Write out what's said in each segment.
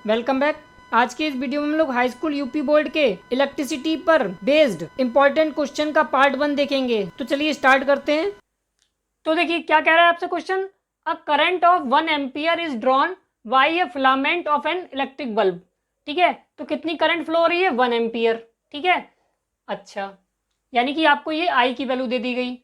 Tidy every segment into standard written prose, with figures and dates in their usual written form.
Welcome back. आज के इस वीडियो में हम लोग हाई स्कूल यूपी बोर्ड के इलेक्ट्रिसिटी पर बेस्ड इंपॉर्टेंट क्वेश्चन का पार्ट 1 देखेंगे। तो चलिए स्टार्ट करते हैं। तो देखिए क्या कह रहा है आपसे question. A current of 1 ampere is drawn by A filament of an electric bulb. ठीक है, तो कितनी करंट फ्लो हो रही है? 1 एम्पियर। ठीक है, अच्छा, यानी कि आपको ये आई की वैल्यू दे दी गई।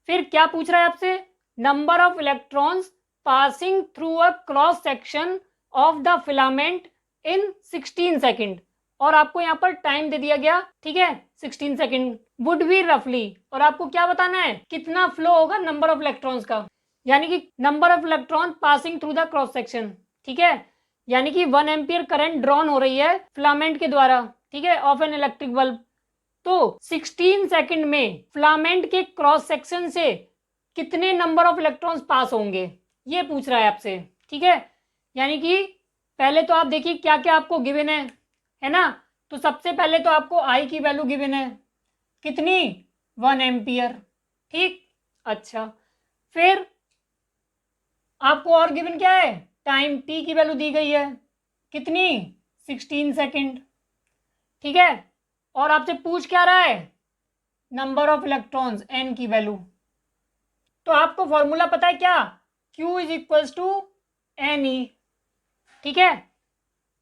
फिर क्या पूछ रहा है आपसे? Number of electrons passing through a cross section of the filament in 16 second, और आपको यहाँ पर टाइम दे दिया गया। ठीक है, 16 सेकेंड वुड बी रफली, और आपको क्या बताना है? कितना फ्लो होगा नंबर ऑफ इलेक्ट्रॉन्स का, यानी कि number of electron passing through the cross section. ठीक है, यानी कि 1 एम्पियर करंट ड्रॉन हो रही है फिलामेंट के द्वारा, ठीक है, ऑफ एन इलेक्ट्रिक बल्ब। तो 16 सेकंड में फिलामेंट के क्रॉस सेक्शन से कितने नंबर ऑफ इलेक्ट्रॉन्स पास होंगे, ये पूछ रहा है आपसे। ठीक है, यानी कि पहले तो आप देखिए क्या क्या आपको गिवन है ना। तो सबसे पहले तो आपको आई की वैल्यू गिवन है, कितनी? 1 एम्पियर। ठीक, अच्छा, फिर आपको और गिवन क्या है? टाइम टी की वैल्यू दी गई है, कितनी? 16 सेकंड। ठीक है, और आपसे पूछ क्या रहा है? नंबर ऑफ इलेक्ट्रॉन्स एन की वैल्यू। तो आपको फॉर्मूला पता है क्या? Q is equals to N E. ठीक है,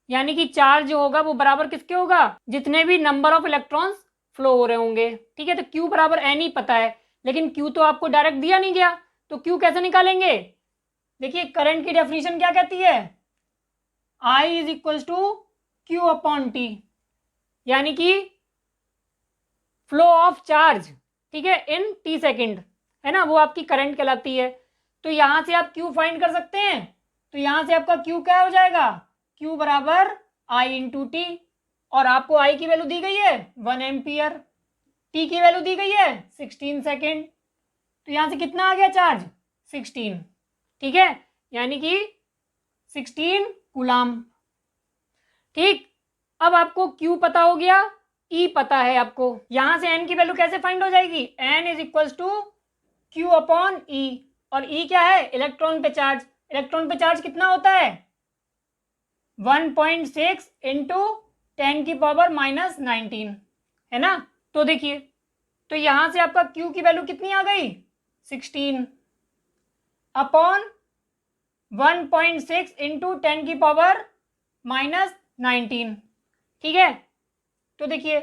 यानी कि चार्ज जो होगा वो बराबर किसके होगा? जितने भी नंबर ऑफ इलेक्ट्रॉन्स फ्लो हो रहे होंगे। ठीक है, तो Q बराबर एन ई पता है, लेकिन Q तो आपको डायरेक्ट दिया नहीं गया, तो Q कैसे निकालेंगे? देखिए करंट की डेफिनेशन क्या कहती है? I is equals to Q upon T, यानी कि फ्लो ऑफ चार्ज, ठीक है, इन टी सेकेंड, है ना, वो आपकी करंट कहलाती है। तो यहां से आप Q फाइंड कर सकते हैं। तो यहां से आपका Q क्या हो जाएगा? Q बराबर I इंटू टी, और आपको I की वैल्यू दी गई है 1 एम्पियर, T की वैल्यू दी गई है 16 सेकेंड। तो यहां से कितना आ गया चार्ज? 16। ठीक है, यानी कि 16 कूलाम। ठीक, अब आपको Q पता हो गया, E पता है आपको। यहां से N की वैल्यू कैसे फाइंड हो जाएगी? N is equals to Q upon E, और E क्या है? इलेक्ट्रॉन पे चार्ज। इलेक्ट्रॉन पे चार्ज कितना होता है? 1.6 इंटू 10 की पावर माइनस 19, है ना। तो देखिए, तो यहां से आपका Q की वैल्यू कितनी आ गई? 16 अपॉन 1.6 इंटू 10 की पावर माइनस 19। ठीक है, तो देखिए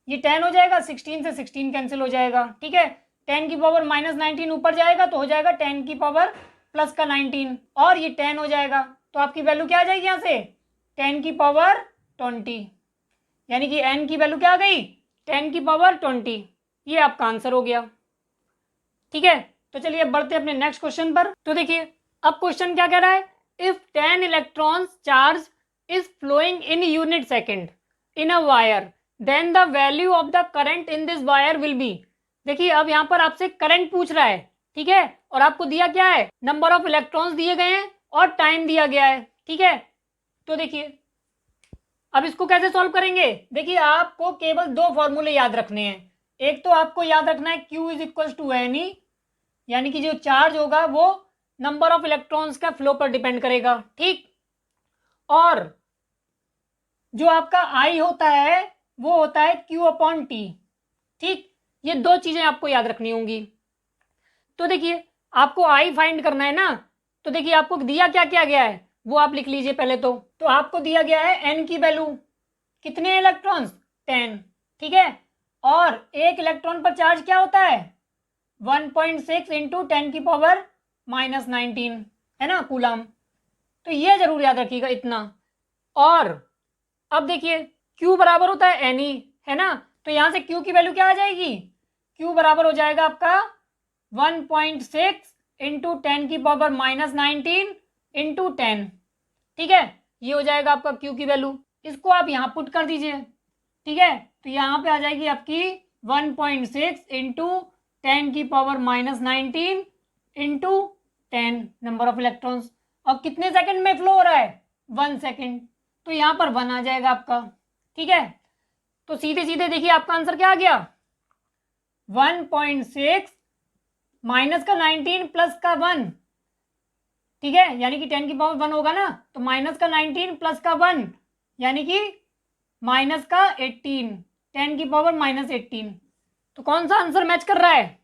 ये 10 हो जाएगा, 16 से 16 कैंसिल हो जाएगा। ठीक है, 10 की पावर माइनस 19 ऊपर जाएगा तो हो जाएगा 10 की पावर प्लस का 19, और ये 10 हो जाएगा, तो आपकी वैल्यू क्या आ जाएगी यहाँ से? 10 की पावर 20, यानी कि n की वैल्यू क्या आ गई? 10 की पावर 20। ये आपका आंसर हो गया। ठीक है, तो चलिए अब बढ़ते हैं अपने नेक्स्ट क्वेश्चन पर। तो देखिए अब क्वेश्चन क्या कह रहा है? If 10 electrons charge is flowing in unit second in a wire, then the value of the current in this wire will be. देखिए अब यहाँ पर आपसे करंट पूछ रहा है, ठीक है, और आपको दिया क्या है? नंबर ऑफ इलेक्ट्रॉन्स दिए गए हैं और टाइम दिया गया है। ठीक है, तो देखिए अब इसको कैसे सॉल्व करेंगे? देखिए आपको केवल दो फॉर्मूले याद रखने हैं। एक तो आपको याद रखना है Q is equal to N E, यानी कि जो चार्ज होगा वो नंबर ऑफ इलेक्ट्रॉन्स का फ्लो पर डिपेंड करेगा। ठीक, और जो आपका I होता है वो होता है Q अपॉन टी। ठीक, ये दो चीजें आपको याद रखनी होंगी। तो देखिए आपको I फाइंड करना है ना, तो देखिए आपको दिया क्या क्या गया है वो आप लिख लीजिए पहले। तो आपको दिया गया है N की वैल्यू, कितने इलेक्ट्रॉन्स? 10। ठीक है, और एक इलेक्ट्रॉन पर चार्ज क्या होता है? 1.6 इंटू 10 की पावर माइनस 19, है ना, कूलाम। तो ये जरूर याद रखिएगा इतना। और अब देखिए Q बराबर होता है एन ई, है ना, तो यहां से Q की वैल्यू क्या आ जाएगी? Q बराबर हो जाएगा आपका 1.6 इंटू 10 की पावर माइनस 19 इंटू 10। ठीक है, ये हो जाएगा आपका Q की वैल्यू। इसको आप यहाँ पुट कर दीजिए। ठीक है, तो यहाँ पे आ जाएगी आपकी 1.6 इंटू 10 की power minus 19 into 10 number of electrons, और कितने सेकंड में फ्लो हो रहा है? 1 सेकंड, तो यहाँ पर 1 आ जाएगा आपका। ठीक है, तो सीधे सीधे देखिए आपका आंसर क्या आ गया? 1.6 माइनस का 19 प्लस का 1, ठीक है, यानी कि 10 की पावर 1 होगा ना, तो माइनस का 19 प्लस का 1 यानी कि माइनस का 18, 10 की पावर माइनस 18। तो कौन सा आंसर मैच कर रहा है?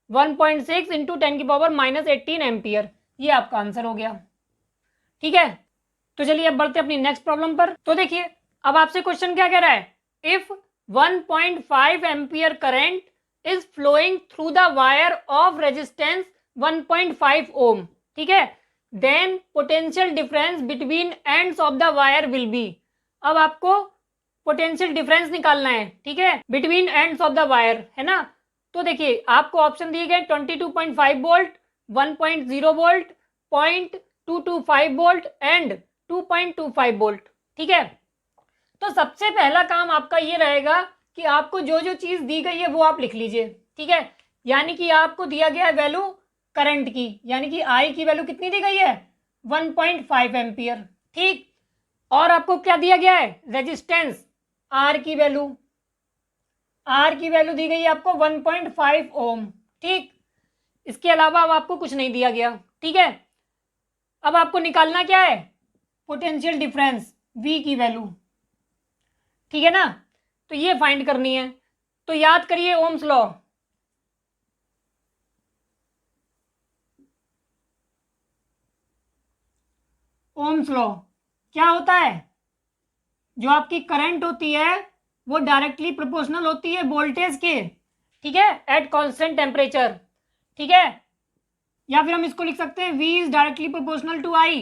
1.6 इंटू 10 की पावर माइनस 18 एम्पियर, ये आपका आंसर हो गया। ठीक है, तो चलिए अब बढ़ते अपनी नेक्स्ट प्रॉब्लम पर। तो देखिए अब आपसे क्वेश्चन क्या कह रहा है, if 1.5 ampere current is flowing through the wire of resistance 1.5 ohm, ठीक है, then potential difference between ends of the wire will be. अब आपको पोटेंशियल डिफरेंस निकालना है, ठीक है, between ends of the wire, है ना। तो देखिए आपको ऑप्शन दिए गए 22.5 volt, 1.0 volt, 0.225 volt and 2.25 volt. ठीक है, तो सबसे पहला काम आपका ये रहेगा कि आपको जो जो चीज दी गई है वो आप लिख लीजिए। ठीक है, यानी कि आपको दिया गया है वैल्यू करंट की, यानी कि आई की वैल्यू कितनी दी गई है, 1.5 एम्पियर। ठीक, और आपको क्या दिया गया है, रेजिस्टेंस आर की वैल्यू, आर की वैल्यू दी गई है आपको 1.5 ओम। ठीक, इसके अलावा अब आपको कुछ नहीं दिया गया। ठीक है, अब आपको निकालना क्या है, पोटेंशियल डिफरेंस V की वैल्यू। ठीक है ना, तो ये फाइंड करनी है। तो याद करिए ओम्स लॉ, ओम्स लॉ क्या होता है, जो आपकी करंट होती है वो डायरेक्टली प्रोपोर्शनल होती है वोल्टेज के, ठीक है, एट कांस्टेंट टेम्परेचर। ठीक है, या फिर हम इसको लिख सकते हैं V is directly proportional to I।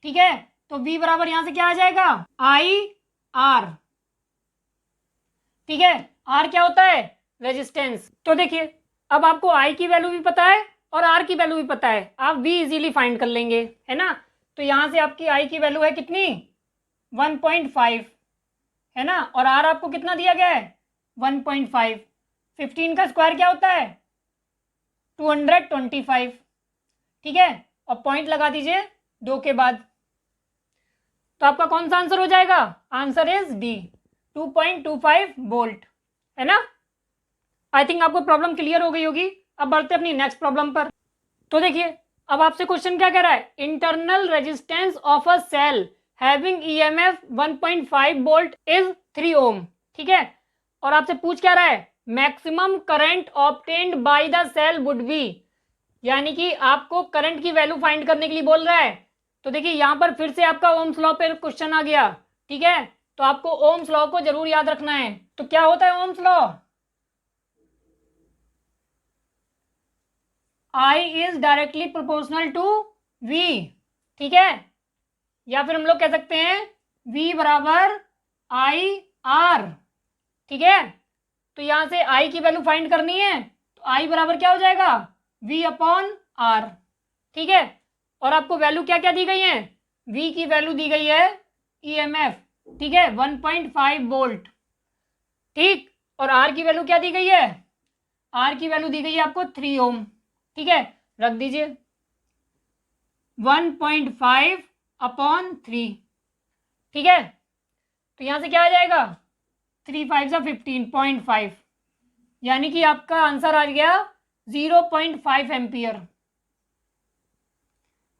ठीक है, तो V बराबर यहां से क्या आ जाएगा, I R। ठीक है, R क्या होता है, रेजिस्टेंस। तो देखिए अब आपको I की वैल्यू भी पता है और R की वैल्यू भी पता है, आप V इजीली फाइंड कर लेंगे, है ना। तो यहां से आपकी I की वैल्यू है कितनी, 1.5, है ना, और R आपको कितना दिया गया है, 1.5। 15 का स्क्वायर क्या होता है, 225। ठीक है, और पॉइंट लगा दीजिए 2 के बाद, तो आपका कौन सा आंसर हो जाएगा, आंसर इज डी, 2.25 वोल्ट, है ना। आई थिंक आपको प्रॉब्लम क्लियर हो गई होगी। अब बढ़ते अपनी नेक्स्ट प्रॉब्लम पर। तो देखिए अब आपसे क्वेश्चन क्या कह रहा है, internal resistance of a cell having EMF 1.5 volt is 3 ohm. ठीक है, और आपसे पूछ क्या रहा है, maximum current obtained by the cell would be, यानी कि आपको करंट की वैल्यू फाइंड करने के लिए बोल रहा है। तो देखिए यहां पर फिर से आपका ओम्स लॉ पे क्वेश्चन आ गया। ठीक है, तो आपको ओम्स लॉ को जरूर याद रखना है। तो क्या होता है ohm's law, I is directly proportional to V। ठीक है, या फिर हम लोग कह सकते हैं V बराबर IR। ठीक है, तो यहां से I की वैल्यू फाइंड करनी है, तो I बराबर क्या हो जाएगा, V अपॉन R। ठीक है, और आपको वैल्यू क्या क्या दी गई है, V की वैल्यू दी गई है EMF, ठीक है, 1.5 वोल्ट। ठीक, और R की वैल्यू क्या दी गई है, R की वैल्यू दी गई है आपको 3 ओम। ठीक है, रख दीजिए 1.5 अपॉन 3। ठीक है, तो यहां से क्या आ जाएगा, 3 5 सा 15.5, यानी कि आपका आंसर आ गया 0.5 एम्पियर,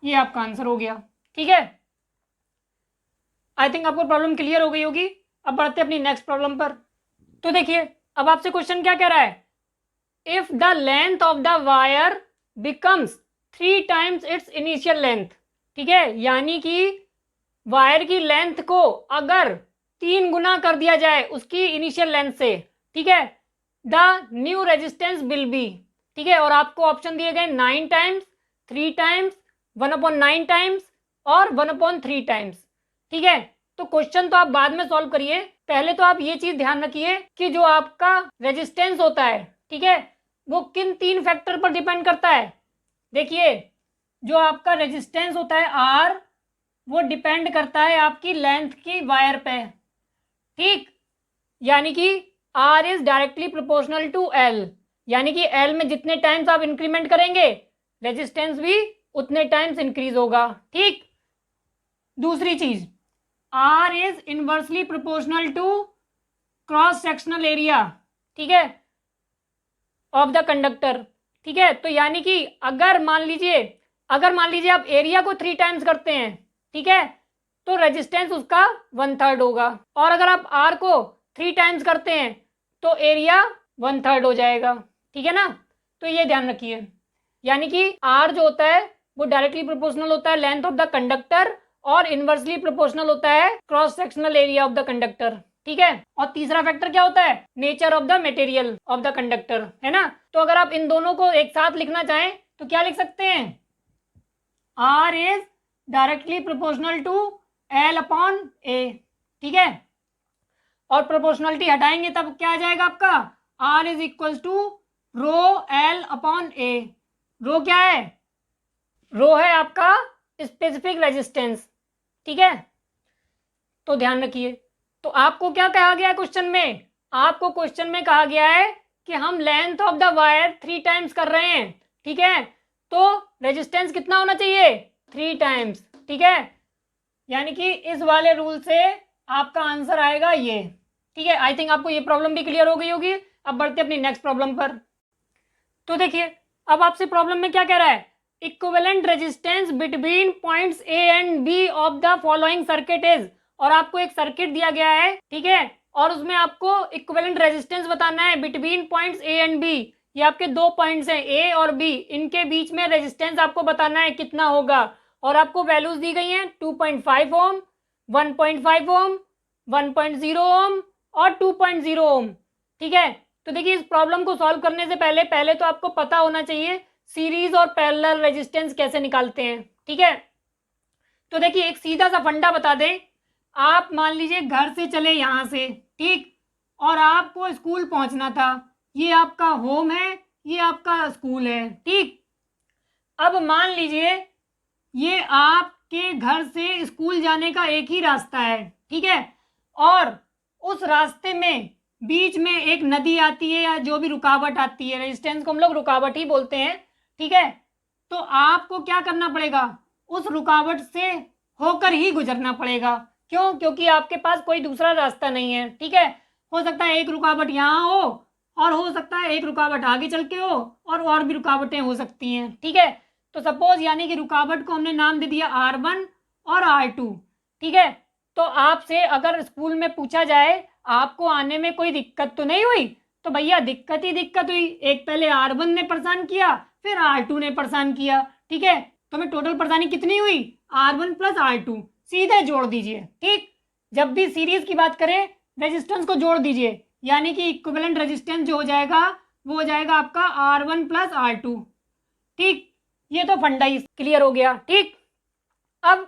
ये आपका आंसर हो गया। ठीक है, आई थिंक आपको प्रॉब्लम क्लियर हो गई होगी। अब बढ़ते अपनी नेक्स्ट प्रॉब्लम पर। तो देखिए अब आपसे क्वेश्चन क्या कह रहा है, if the length of the wire becomes 3 times it's initial length. ठीक है, यानी कि वायर की लेंथ को अगर 3 गुना कर दिया जाए उसकी इनिशियल लेंथ से, ठीक है, the new resistance will be. ठीक है, और आपको ऑप्शन दिए गए 9 टाइम्स, 3 टाइम्स, 1/9 टाइम्स और 1/3 टाइम्स। ठीक है, तो क्वेश्चन तो आप बाद में सॉल्व करिए, पहले तो आप ये चीज ध्यान रखिए कि जो आपका रेजिस्टेंस होता है, ठीक है, वो किन 3 फैक्टर पर डिपेंड करता है। देखिए जो आपका रेजिस्टेंस होता है आर, वो डिपेंड करता है आपकी लेंथ की वायर पे। ठीक, यानी कि R is directly proportional to L, यानी कि एल में जितने टाइम्स आप इंक्रीमेंट करेंगे रेजिस्टेंस भी उतने टाइम्स इंक्रीज होगा। ठीक, दूसरी चीज, R is inversely proportional to cross sectional area, ठीक है, ऑफ द कंडक्टर। ठीक है, तो यानी कि अगर मान लीजिए अगर मान लीजिए आप एरिया को 3 टाइम्स करते हैं, ठीक है, तो रेजिस्टेंस उसका 1/3 होगा। और अगर आप आर को 3 टाइम्स करते हैं तो एरिया 1/3 हो जाएगा, ठीक है ना। तो ये ध्यान रखिए, यानी कि आर जो होता है वो डायरेक्टली प्रोपोर्शनल होता है लेंथ ऑफ द कंडक्टर और इनवर्सली प्रोपोर्शनल होता है cross sectional area of the conductor, ठीक है। और तीसरा फैक्टर क्या होता है, nature of the material of the conductor, है ना। तो अगर आप इन दोनों को एक साथ लिखना चाहें तो क्या लिख सकते हैं, R is directly proportional to L upon A, ठीक है। और प्रोपोर्शनलिटी हटाएंगे तब क्या आ जाएगा आपका, R is equal to rho L upon A. Rho क्या है, रो है आपका स्पेसिफिक रेजिस्टेंस, ठीक है। तो ध्यान रखिए, तो आपको क्या कहा गया है क्वेश्चन में, आपको क्वेश्चन में कहा गया है कि हम length of the wire 3 times कर रहे हैं, ठीक है। तो रेजिस्टेंस कितना होना चाहिए, 3 टाइम्स, ठीक है। यानी कि इस वाले रूल से आपका आंसर आएगा ये, ठीक है। आई थिंक आपको ये प्रॉब्लम भी क्लियर हो गई होगी। अब बढ़ते अपनी नेक्स्ट प्रॉब्लम पर। तो देखिए, अब आपसे प्रॉब्लम में क्या कह रहा है, equivalent resistance between points A and B of the following circuit is. और आपको एक सर्किट दिया गया है, ठीक है, और उसमें आपको इक्विवेलेंट रेजिस्टेंस बताना है between points A and B. ये आपके दो पॉइंट्स हैं ए और बी, इनके बीच में रेजिस्टेंस आपको बताना है कितना होगा। और आपको वैल्यूज दी गई हैं 2.5 ओम, 1.5 ओम, 1.0 ओम और 2.0 ओम, ठीक है। तो देखिए, इस प्रॉब्लम को सॉल्व करने से पहले तो आपको पता होना चाहिए सीरीज और पैरेलल रेजिस्टेंस कैसे निकालते हैं, ठीक है। तो देखिए, एक सीधा सा फंडा बता दें, आप मान लीजिए घर से चले यहाँ से, ठीक, और आपको स्कूल पहुंचना था। ये आपका होम है, ये आपका स्कूल है, ठीक। अब मान लीजिए ये आपके घर से स्कूल जाने का एक ही रास्ता है, ठीक है। और उस रास्ते में बीच में एक नदी आती है या जो भी रुकावट आती है, रेजिस्टेंस को हम लोग रुकावट ही बोलते हैं, ठीक है। तो आपको क्या करना पड़ेगा, उस रुकावट से होकर ही गुजरना पड़ेगा। क्यों, क्योंकि आपके पास कोई दूसरा रास्ता नहीं है, ठीक है। हो सकता है एक रुकावट यहाँ हो और हो सकता है एक रुकावट आगे चल के हो और भी रुकावटें हो सकती हैं, ठीक है। तो सपोज यानी कि रुकावट को हमने नाम दे दिया R1 और R2, ठीक है। तो आपसे अगर स्कूल में पूछा जाए आपको आने में कोई दिक्कत तो नहीं हुई, तो भैया दिक्कत ही दिक्कत हुई। एक पहले R1 ने परेशान किया, फिर R2 ने परेशान किया, ठीक है। तो हमें टोटल परेशानी कितनी हुई, R1 प्लस R2, सीधे जोड़ दीजिए, ठीक। जब भी सीरीज की बात करें रेजिस्टेंस को जोड़ दीजिए, यानी कि इक्विवेलेंट रेजिस्टेंस जो हो जाएगा वो हो जाएगा आपका R1 प्लस R2, ठीक। ये तो फंडा ही क्लियर हो गया, ठीक। अब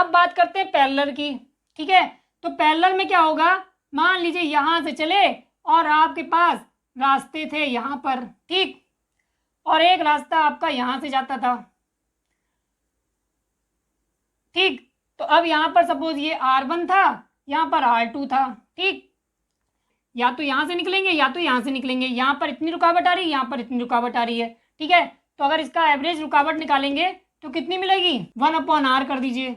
बात करते हैं पैरेलल की, ठीक है। तो पैरेलल में क्या होगा, मान लीजिए यहां से चले और आपके पास रास्ते थे यहां पर, ठीक, और एक रास्ता आपका यहां से जाता था, ठीक। तो अब यहां पर सपोज ये R1 था, यहां पर R2 था, ठीक। या तो यहां से निकलेंगे या तो यहां से निकलेंगे, यहां पर इतनी रुकावट आ रही है, यहां पर इतनी रुकावट आ रही है, ठीक है। तो अगर इसका एवरेज रुकावट निकालेंगे तो कितनी मिलेगी, 1/R कर दीजिए,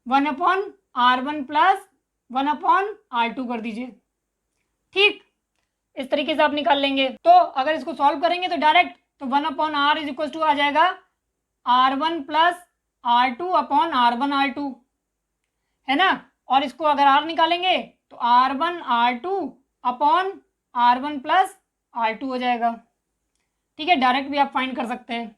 1/R1 प्लस 1/R2 कर दीजिए, ठीक। इस तरीके से आप निकाल लेंगे। तो अगर इसको सॉल्व करेंगे तो डायरेक्ट, तो 1/R इज इक्वल टू आ जाएगा R1 plus R2 upon R1 R2, है ना। और इसको अगर R निकालेंगे तो R1 R2 upon R1 plus R2 हो जाएगा, ठीक है। डायरेक्ट भी आप फाइंड कर सकते हैं,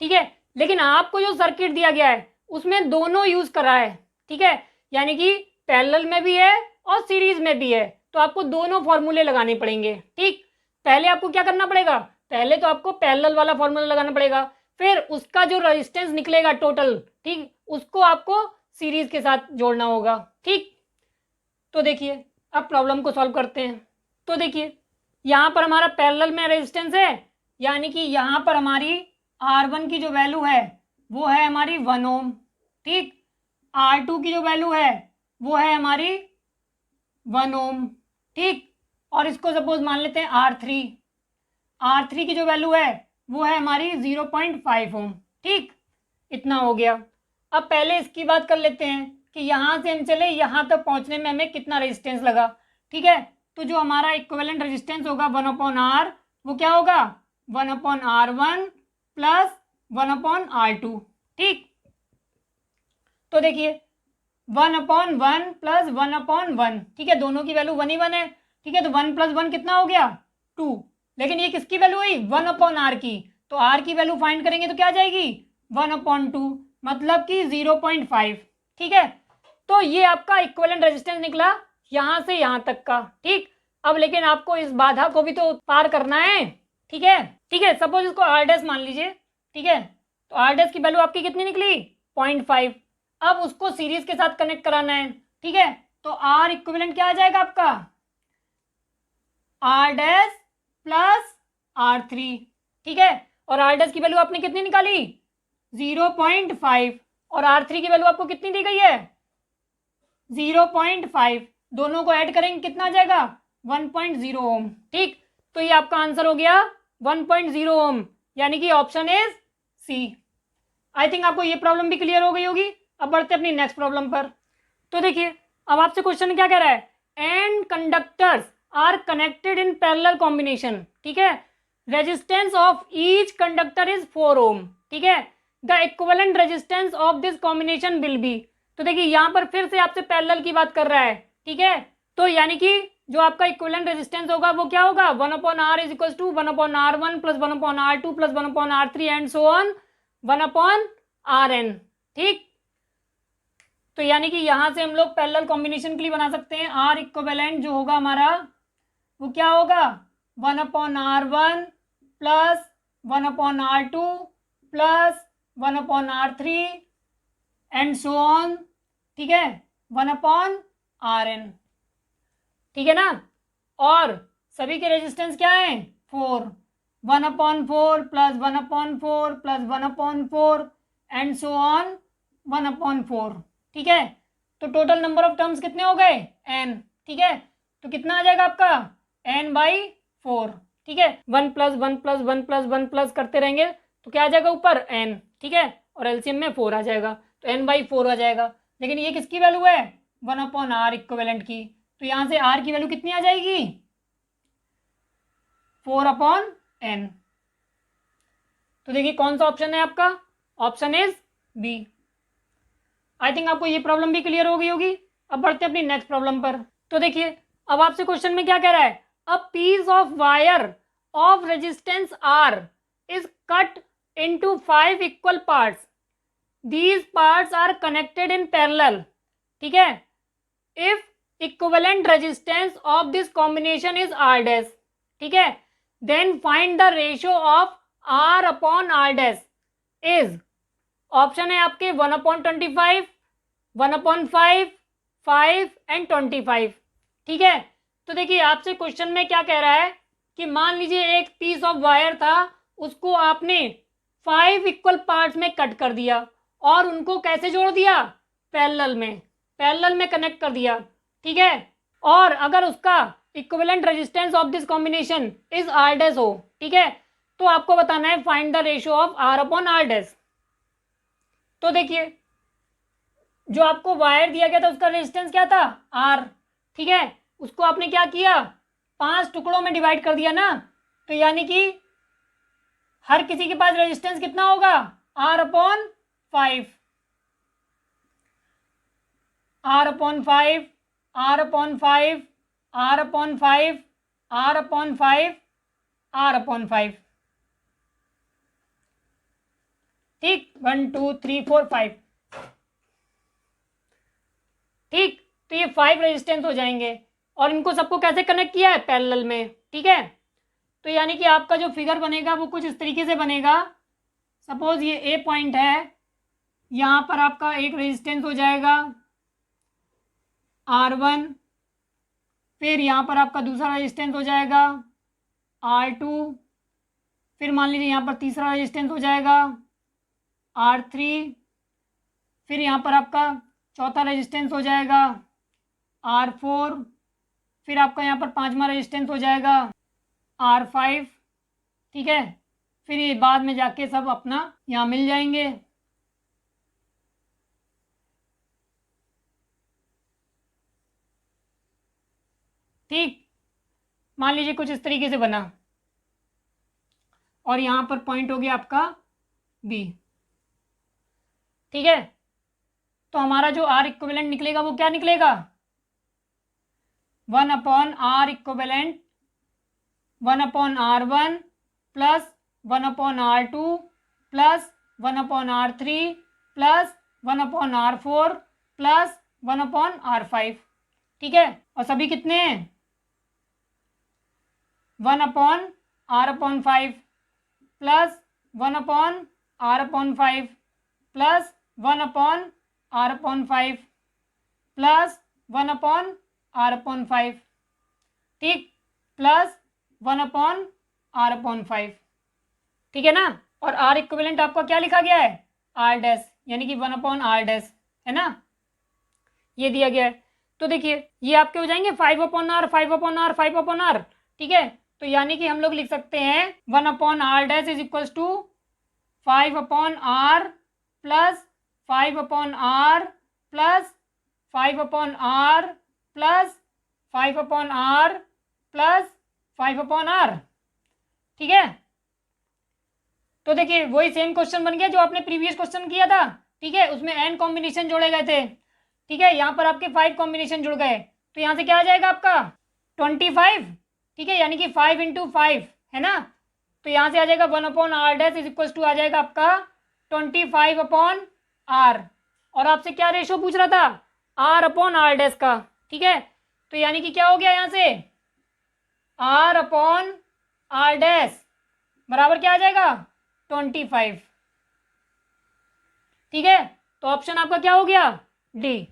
ठीक है। लेकिन आपको जो सर्किट दिया गया है उसमें दोनों यूज करा है, ठीक है। यानी कि पैरेलल में भी है और सीरीज में भी है, तो आपको दोनों फॉर्मूले लगाने पड़ेंगे, ठीक। पहले आपको क्या करना पड़ेगा, पहले तो आपको पैरेलल वाला फॉर्मूला लगाना पड़ेगा, फिर उसका जो रेजिस्टेंस निकलेगा टोटल, ठीक, उसको आपको सीरीज के साथ जोड़ना होगा, ठीक। तो देखिए, अब प्रॉब्लम को सॉल्व करते हैं। तो देखिए, यहाँ पर हमारा पैरेलल में रेजिस्टेंस है, यानी कि यहाँ पर हमारी R1 की जो वैल्यू है वो है हमारी 1 ओम, ठीक। R2 की जो वैल्यू है वो है हमारी 1 ओम, ठीक। और इसको सपोज मान लेते हैं R3 की जो वैल्यू है वो है हमारी 0.5 ओम, ठीक। इतना हो गया। अब पहले इसकी बात कर लेते हैं कि यहाँ से हम चले यहाँ तक पहुँचने में हमें कितना रेजिस्टेंस लगा, ठीक है। तो जो हमारा इक्विवेलेंट रेजिस्टेंस होगा 1/R, वो क्या होगा 1/R1 प्लस 1/R2, ठीक, तो देखिए 1/1 प्लस 1/1, ठीक है, दोनों की वैल्यू 1 ही 1 है, ठीक है, तो 1 + 1 कितना हो गया 2, लेकिन ये किसकी वैल्यू हुई 1/r की, तो r की वैल्यू फाइंड करेंगे तो क्या आ जाएगी 1/2, मतलब कि 0.5, ठीक है। तो ये आपका इक्विवेलेंट रेजिस्टेंस निकला यहां से यहां तक का, ठीक। अब लेकिन आपको इस बाधा को भी तो पार करना है, ठीक है, ठीक है। सपोज इसको r' मान लीजिए, ठीक है, तो r' की वैल्यू आपकी कितनी निकली 0.5। अब उसको सीरीज के साथ कनेक्ट कराना है, ठीक है, तो R इक्विवेलेंट क्या आ जाएगा आपका r' प्लस r3, ठीक है, और r' की वैल्यू आपने कितनी निकाली 0.5 और r3 की वैल्यू आपको कितनी दी गई है 0.5, दोनों को ऐड करेंगे कितना आ जाएगा 1.0 ओम, ठीक। तो ये आपका आंसर हो गया 1.0 ओम, यानी कि option is C. I think आपको ये प्रॉब्लम भी क्लियर हो गई होगी। अब बढ़ते अपनी नेक्स्ट प्रॉब्लम पर। तो देखिए अब आपसे क्वेश्चन क्या कह रहा है, N conductors are connected in parallel combination, ठीक है, resistance of each conductor is 4 ohm, ठीक है, the equivalent resistance of this combination will be. तो देखिए यहां पर फिर से आपसे पैरेलल की बात कर रहा है, ठीक है, तो यानी कि जो आपका इक्विवेलेंट रेजिस्टेंस होगा वो क्या होगा 1/r is equal to 1/r1 plus 1/r2 plus 1/r3 and so on 1/rn, ठीक। तो यानी कि यहां से हम लोग पैरेलल कॉम्बिनेशन के लिए बना सकते हैं आर इक्विवेलेंट जो होगा हमारा वो क्या होगा 1/r1 plus 1/r2 plus 1/r3 and so on, ठीक है, 1/rn, ठीक है ना। और सभी के रेजिस्टेंस क्या है 4, 1/4 plus 1/4 plus 1/4 and so on 1/4, ठीक है। तो टोटल नंबर ऑफ टर्म्स कितने हो गए n, ठीक है, तो कितना आ जाएगा आपका n/4, ठीक है, 1 + 1 + 1 + 1 प्लस करते रहेंगे तो क्या आ जाएगा ऊपर n, ठीक है, और एलसीएम में 4 आ जाएगा तो n/4 आ जाएगा। लेकिन ये किसकी वैल्यू है 1/r इक्विवेलेंट की, तो यहां से r की वैल्यू कितनी आ जाएगी 4/n। तो देखिए कौन सा ऑप्शन है आपका, option is B. I think आपको ये प्रॉब्लम भी क्लियर हो गई होगी। अब बढ़ते हैं अपनी नेक्स्ट प्रॉब्लम पर। तो देखिए अब आपसे क्वेश्चन में क्या कह रहा है, a piece of wire of resistance R is cut into 5 equal parts, these parts are connected in parallel, ठीक है, if equivalent resistance of this combination is r', ठीक है, then find the ratio of r/r' is, option है आपके 1/25, 1/5, 5 and 25, ठीक है। तो देखिए आपसे क्वेश्चन में क्या कह रहा है कि मान लीजिए एक पीस ऑफ वायर था, उसको आपने 5 इक्वल पार्ट्स में कट कर दिया और उनको कैसे जोड़ दिया पैरेलल में कनेक्ट कर दिया, ठीक है, और अगर उसका equivalent resistance of this combination is r' हो, ठीक है, तो आपको बताना है find the ratio of r/r'। तो देखिए जो आपको वायर दिया गया था उसका रेजिस्टेंस क्या था r, ठीक है, उसको आपने क्या किया 5 टुकड़ों में डिवाइड कर दिया ना, तो यानी कि हर किसी के पास रेजिस्टेंस कितना होगा r/5, r/5, r/5, r/5, r/5, r/5, ठीक, 1 2 3 4 5, ठीक। तो ये 5 रेजिस्टेंस हो जाएंगे और इनको सबको कैसे कनेक्ट किया है पैरेलल में, ठीक है। तो यानी कि आपका जो फिगर बनेगा वो कुछ इस तरीके से बनेगा। सपोज ये ए पॉइंट है, यहाँ पर आपका एक रेजिस्टेंस हो जाएगा R1, फिर यहाँ पर आपका दूसरा रेजिस्टेंस हो जाएगा R2, फिर मान लीजिए यहाँ पर तीसरा रेजिस्टेंस हो जाएगा R3, फिर यहाँ पर आपका चौथा रेजिस्टेंस हो जाएगा R4, फिर आपका यहाँ पर पांचवा रेजिस्टेंस हो जाएगा R5, ठीक है, फिर ये बाद में जाके सब अपना यहाँ मिल जाएंगे। ठीक, मान लीजिए कुछ इस तरीके से बना और यहाँ पर पॉइंट हो गया आपका बी। ठीक है, तो हमारा जो आर इक्विवेलेंट निकलेगा वो क्या निकलेगा, 1/r equivalent 1/r1 plus 1/r2 plus 1/r3 plus 1/r4 plus 1/r5। ठीक है, और सभी कितने हैं, 1/r/5 plus 1/r/5 plus 1/r/5 plus 1/r/5, ठीक, प्लस 1/r/5। ठीक है ना, और आर इक्विवेलेंट आपका क्या लिखा गया है, आर डैश, यानी कि 1/r डैश, है ना, ये दिया गया है। तो देखिए ये आपके हो जाएंगे 5/r 5/r 5/r। ठीक है, तो यानी कि हम लोग लिख सकते हैं 1/r dash is equals to 5/r plus 5/r plus 5/r plus 5/r plus 5/r। ठीक है, तो देखिए वही सेम क्वेश्चन बन गया जो आपने प्रीवियस क्वेश्चन किया था। ठीक है, उसमें n कॉम्बिनेशन जोड़े गए थे। ठीक है, यहाँ पर आपके 5 कॉम्बिनेशन जुड़ गए, तो यहाँ से क्या आ जाएगा आपका 25। ठीक है, यानी कि 5 × 5 है ना, तो यहाँ से आ जाएगा 1/r dash is equal to आ जाएगा आपका 25/r। और आपसे क्या रेशो पूछ रहा था, r/r डैश का। ठीक है, तो यानी कि क्या हो गया यहाँ से r/r डैश बराबर क्या आ जाएगा 25। ठीक है, तो ऑप्शन आपका क्या हो गया, डी।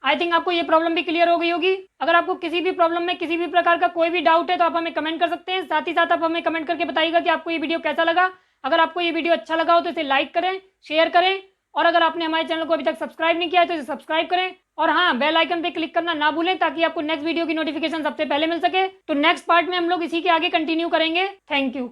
आई थिंक आपको ये प्रॉब्लम भी क्लियर हो गई होगी। अगर आपको किसी भी प्रॉब्लम में किसी भी प्रकार का कोई भी डाउट है तो आप हमें कमेंट कर सकते हैं। साथ ही साथ आप हमें कमेंट करके बताइएगा कि आपको ये वीडियो कैसा लगा। अगर आपको ये वीडियो अच्छा लगा हो तो इसे लाइक करें, शेयर करें, और अगर आपने हमारे चैनल को अभी तक सब्सक्राइब नहीं किया है तो इसे सब्सक्राइब करें, और हाँ, बेल आइकन पे क्लिक करना ना भूलें ताकि आपको नेक्स्ट वीडियो की नोटिफिकेशन सबसे पहले मिल सके। तो नेक्स्ट पार्ट में हम लोग इसी के आगे कंटिन्यू करेंगे। Thank you.